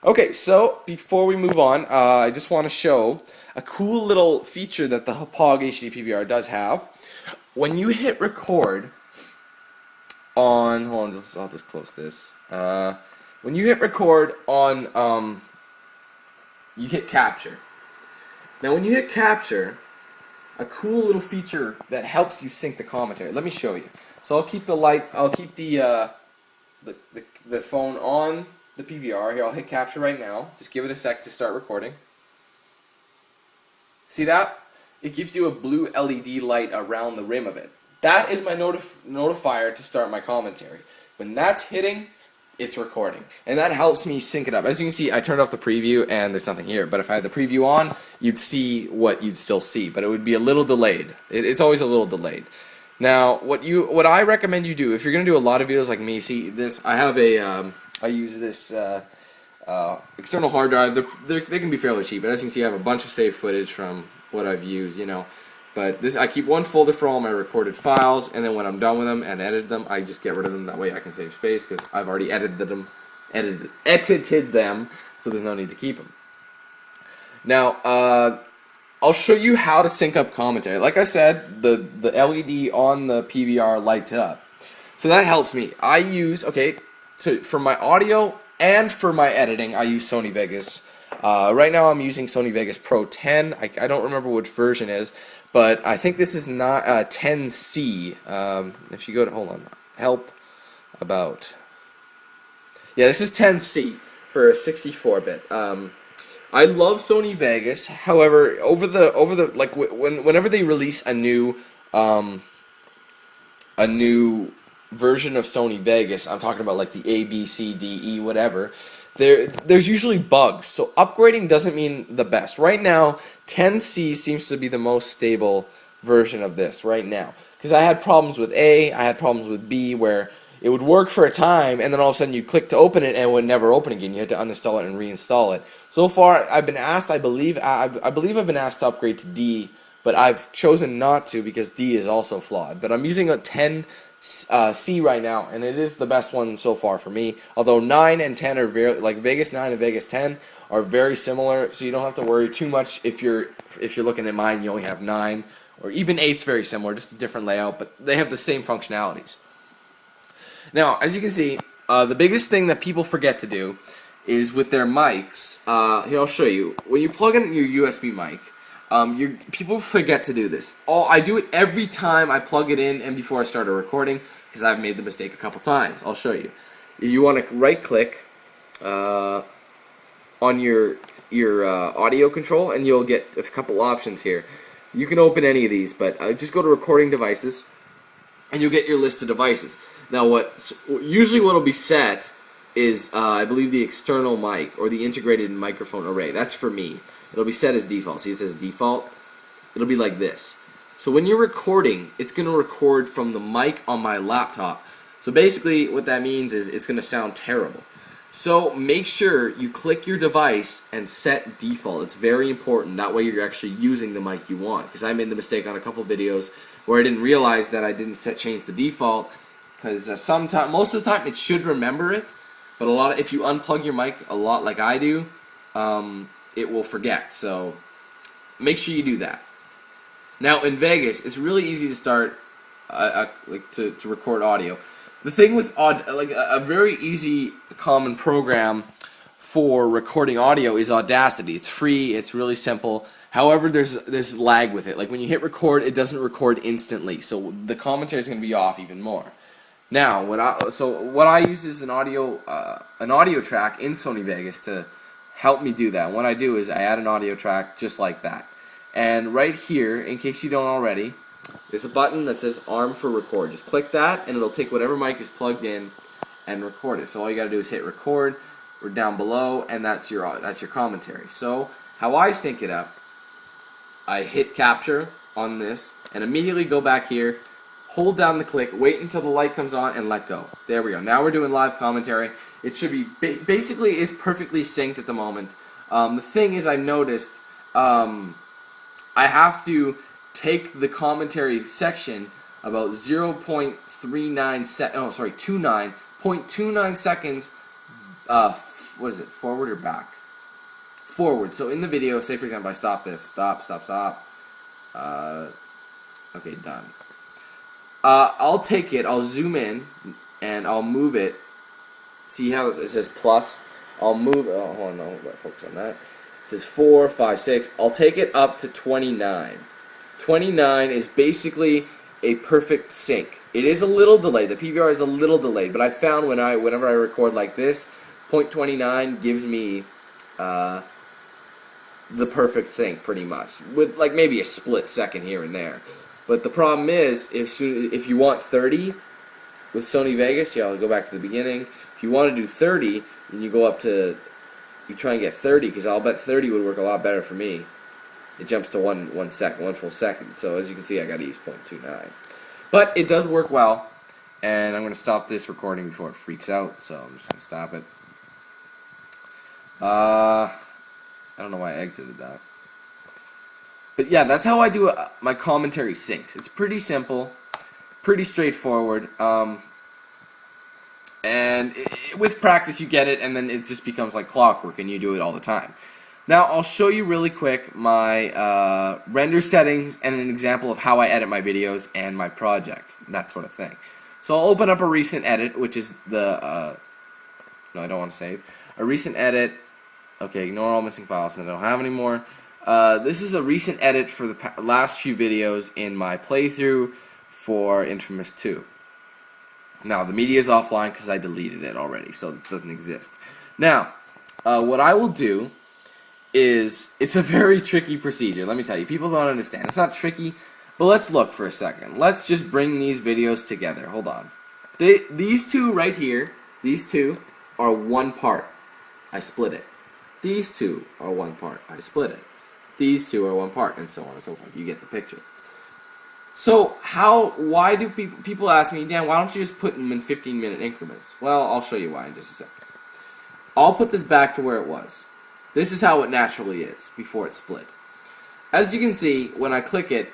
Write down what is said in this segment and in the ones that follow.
Okay, so before we move on, I just want to show a cool little feature that the Pog HD PVR does have. When you hit record on, hold on, I'll just close this. When you hit record on, you hit capture. Now, when you hit capture, a cool little feature that helps you sync the commentary. Let me show you. So I'll keep the light. I'll keep the phone on the PVR. Here, I'll hit capture right now. Just give it a sec to start recording. See that? It gives you a blue LED light around the rim of it. That is my notifier to start my commentary. When that's hitting, it's recording. And that helps me sync it up. As you can see, I turned off the preview and there's nothing here. But if I had the preview on, you'd see what you'd still see. But it would be a little delayed. It's always a little delayed. Now, what I recommend you do, if you're going to do a lot of videos like me, see this, I have I use this external hard drive. They can be fairly cheap, but as you can see, I have a bunch of saved footage from what I've used, you know. But I keep one folder for all my recorded files, and then when I'm done with them and edited them, I just get rid of them. That way I can save space because I've already edited them, so there's no need to keep them. Now, I'll show you how to sync up commentary. Like I said, the LED on the PVR lights up, so that helps me. I use for my audio and for my editing, I use Sony Vegas. Right now I'm using Sony Vegas Pro 10. I don't remember which version is, but I think this is not 10C. If you go to, hold on, help about. Yeah, this is 10C for a 64-bit. I love Sony Vegas. However, whenever they release a new version of Sony Vegas, I'm talking about like the A, B, C, D, E, whatever. There's usually bugs, so upgrading doesn't mean the best. Right now, 10C seems to be the most stable version of this right now. Because I had problems with A, I had problems with B, where it would work for a time, and then all of a sudden you'd click to open it, and it would never open again. You had to uninstall it and reinstall it. So far, I've been asked, I believe I've been asked to upgrade to D, but I've chosen not to because D is also flawed. But I'm using a 10C right now, and it is the best one so far for me. Although 9 and 10 are very, like Vegas 9 and Vegas 10 are very similar, so you don't have to worry too much if you're looking at mine. You only have 9, or even 8's very similar, just a different layout, but they have the same functionalities. Now, as you can see, the biggest thing that people forget to do is with their mics. Here, I'll show you. When you plug in your USB mic, people forget to do this. I do it every time I plug it in and before I start a recording because I've made the mistake a couple times. I'll show you. You want to right-click on your audio control, and you'll get a couple options here. You can open any of these, but just go to Recording Devices, and you'll get your list of devices. Now, usually what'll be set is, I believe, the external mic or the integrated microphone array. That's for me. It'll be set as default. See, it says default. It'll be like this. So when you're recording, it's going to record from the mic on my laptop. So basically, what that means is it's going to sound terrible. So make sure you click your device and set default. It's very important. That way you're actually using the mic you want. Because I made the mistake on a couple videos where I didn't realize that I didn't change the default. Because most of the time it should remember it, but if you unplug your mic a lot like I do, it will forget. So make sure you do that. Now in Vegas, it's really easy to start to record audio. The thing with a very easy common program for recording audio is Audacity. It's free. It's really simple. However, there's lag with it. Like when you hit record, it doesn't record instantly, so the commentary is going to be off even more. Now, what I use is an audio track in Sony Vegas to help me do that. And what I do is I add an audio track just like that. And right here, in case you don't already, there's a button that says Arm for Record. Just click that, and it'll take whatever mic is plugged in and record it. So all you got to do is hit record, or down below, and that's your commentary. So how I sync it up, I hit capture on this, and immediately go back here. Hold down the click, wait until the light comes on, and let go. There we go. Now we're doing live commentary. It should be basically is perfectly synced at the moment. The thing is, I've noticed I have to take the commentary section about 0.29 seconds what is it, forward or back? Forward. So in the video, say for example, I stop this, stop. Okay, done. I'll take it, I'll zoom in, and I'll move it. See how it says plus? I'll move, oh, hold on, no, let's focus on that. It says 4, 5, 6. I'll take it up to 29. 29 is basically a perfect sync. It is a little delayed. The PVR is a little delayed, but I found whenever I record like this, 0.29 gives me the perfect sync pretty much, with like maybe a split second here and there. But the problem is, if you want 30 with Sony Vegas, yeah, I'll go back to the beginning. If you want to do 30, then you go up to, you try and get 30, because I'll bet 30 would work a lot better for me. It jumps to one full second. So as you can see, I got to use 0.29. But it does work well, and I'm going to stop this recording before it freaks out, so I'm just going to stop it. I don't know why I exited that. But yeah, that's how I do my commentary syncs. It's pretty simple, pretty straightforward, and with practice you get it, and then it just becomes like clockwork, and you do it all the time. Now I'll show you really quick my render settings and an example of how I edit my videos and my project, that sort of thing. So I'll open up a recent edit, which is the no, I don't want to save a recent edit. Okay, ignore all missing files, and I don't have any more. This is a recent edit for the last few videos in my playthrough for Infamous 2. Now, the media is offline because I deleted it already, so it doesn't exist. Now, what I will do is, it's a very tricky procedure, let me tell you. People don't understand. It's not tricky, but let's look for a second. Let's just bring these videos together. Hold on. These two right here, these two are one part. I split it. These two are one part. I split it. These two are one part, and so on and so forth. You get the picture. So why do people ask me, Dan, why don't you just put them in 15-minute increments? Well, I'll show you why in just a second. I'll put this back to where it was. This is how it naturally is before it's split. As you can see, when I click it,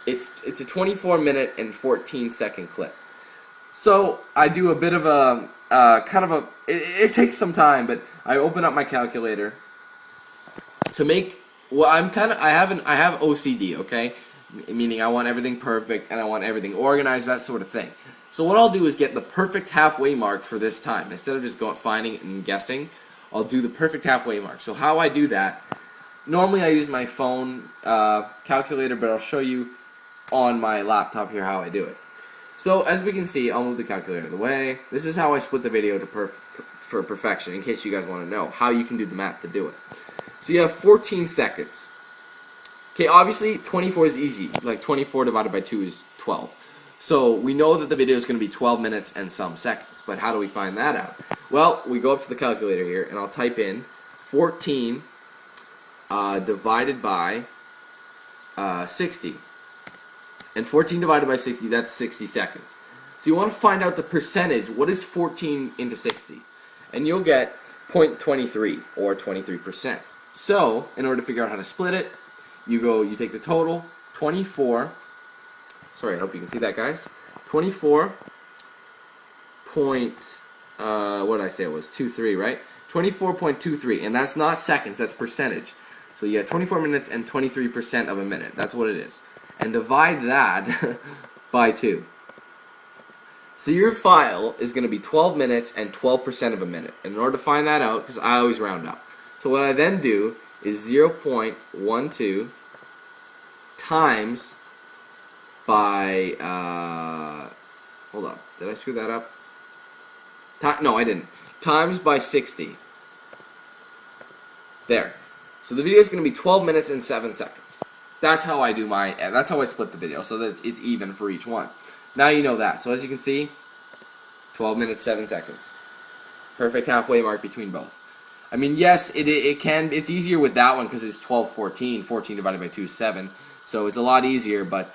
it's a 24-minute and 14-second clip. So I do a bit of a it takes some time, but I open up my calculator to make. Well, I have OCD, okay? Meaning I want everything perfect and I want everything organized, that sort of thing. So what I'll do is get the perfect halfway mark for this time. Instead of just finding it and guessing, I'll do the perfect halfway mark. So how I do that, normally I use my phone calculator, but I'll show you on my laptop here how I do it. So as we can see, I'll move the calculator out of the way. This is how I split the video to for perfection, in case you guys want to know how you can do the math to do it. So you have 14 seconds. Okay, obviously 24 is easy. Like 24 divided by 2 is 12. So we know that the video is going to be 12 minutes and some seconds. But how do we find that out? Well, we go up to the calculator here, and I'll type in 14 divided by 60. And 14 divided by 60, that's 60 seconds. So you want to find out the percentage. What is 14 into 60? And you'll get 0.23, or 23%. So, in order to figure out how to split it, you take the total, 24, sorry, I hope you can see that, guys, 24 point, what did I say it was, 23, right? 24.23, and that's not seconds, that's percentage. So you have 24 minutes and 23% of a minute, that's what it is. And divide that by 2. So your file is going to be 12 minutes and 12% of a minute. And in order to find that out, because I always round up. So what I then do is 0.12 times by, hold up, did I screw that up? No, I didn't. Times by 60. There. So the video is going to be 12 minutes and 7 seconds. That's how I do that's how I split the video, so that it's even for each one. Now you know that. So as you can see, 12 minutes, 7 seconds. Perfect halfway mark between both. I mean, yes, it's easier with that one because it's 12, 14. 14 divided by 2 is 7. So it's a lot easier, but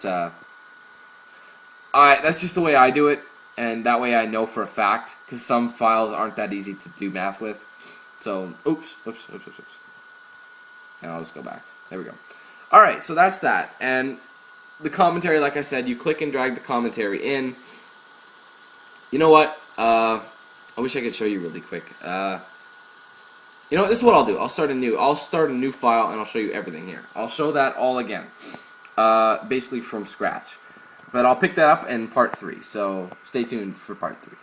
that's just the way I do it, and that way I know for a fact, because some files aren't that easy to do math with. So, oops. And I'll just go back. There we go. Alright, so that's that. And the commentary, like I said, you click and drag the commentary in. You know what? I wish I could show you really quick. You know what, this is what I'll do. I'll start a new file, and I'll show you everything here. I'll show that all again, basically from scratch. But I'll pick that up in part 3, so stay tuned for part 3.